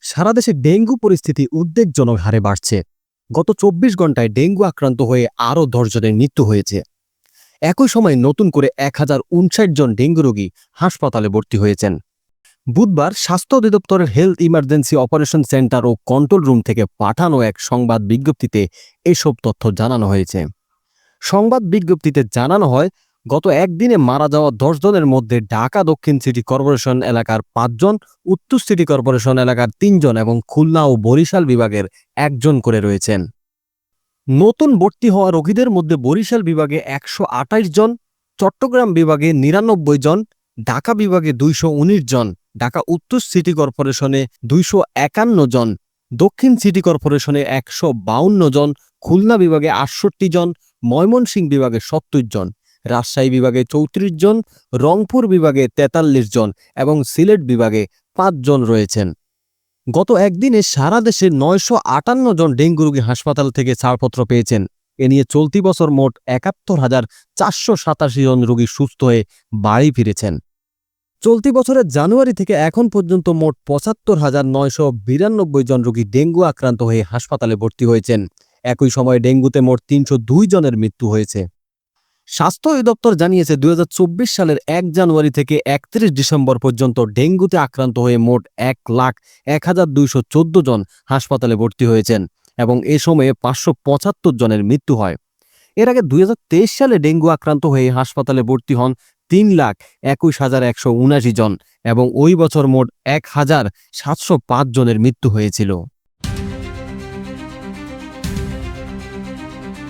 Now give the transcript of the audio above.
সারা দেশে ডেঙ্গু পরিস্থিতি উদ্বেগজনক হারে বাড়ছে। গত ২৪ ঘন্টায় ডেঙ্গু আক্রান্ত হয়ে আরও ১০ জনের মৃত্যু হয়েছে। একই সময় নতুন করে ১,০৫৯ জন ডেঙ্গু রোগী হাসপাতালে ভর্তি হয়েছেন। বুধবার স্বাস্থ্য অধিদপ্তরের হেলথ ইমার্জেন্সি অপারেশন সেন্টার ও কন্ট্রোল রুম থেকে পাঠানো এক সংবাদ বিজ্ঞপ্তিতে এসব তথ্য জানানো হয়েছে। সংবাদ বিজ্ঞপ্তিতে জানানো হয়, গত একদিনে মারা যাওয়া ১০ জনের মধ্যে ঢাকা দক্ষিণ সিটি কর্পোরেশন এলাকার ৫ জন, উত্তর সিটি কর্পোরেশন এলাকার ৩ জন এবং খুলনা ও বরিশাল বিভাগের ১ জন করে রয়েছেন। নতুন ভর্তি হওয়া রোগীদের মধ্যে বরিশাল বিভাগে ১২৮ জন, চট্টগ্রাম বিভাগে ৯৯ জন, ঢাকা বিভাগে ২১৯ জন, ঢাকা উত্তর সিটি কর্পোরেশনে ২৫১ জন, দক্ষিণ সিটি কর্পোরেশনে ১৫২ জন, খুলনা বিভাগে ৬৮ জন, ময়মনসিংহ বিভাগে ৭০ জন, রাজশাহী বিভাগে ৩৪ জন, রংপুর বিভাগে ৪৩ জন এবং সিলেট বিভাগে ৫ জন রয়েছেন। গত একদিনে সারা দেশে ৯৫৮ জন ডেঙ্গু রোগী হাসপাতাল থেকে ছাড়পত্র পেয়েছেন। এ নিয়ে চলতি বছর মোট ৭১,৪৮৭ জন রোগী সুস্থ হয়ে বাড়ি ফিরেছেন। চলতি বছরের জানুয়ারি থেকে এখন পর্যন্ত মোট ৭৫,৯৯২ জন রোগী ডেঙ্গু আক্রান্ত হয়ে হাসপাতালে ভর্তি হয়েছেন। একই সময়ে ডেঙ্গুতে মোট ৩০২ জনের মৃত্যু হয়েছে। স্বাস্থ্য অধিদপ্তর জানিয়েছে, ২০২৪ সালের ১ জানুয়ারি থেকে ৩১ ডিসেম্বর পর্যন্ত ডেঙ্গুতে আক্রান্ত হয়ে মোট ১,০১,২১৪ জন হাসপাতালে ভর্তি হয়েছেন এবং এ সময়ে ৫৭৫ জনের মৃত্যু হয়। এর আগে ২০২৩ সালে ডেঙ্গু আক্রান্ত হয়ে হাসপাতালে ভর্তি হন ৩,২১,১৭৯ জন এবং ওই বছর মোট ১,৭০৫ জনের মৃত্যু হয়েছিল।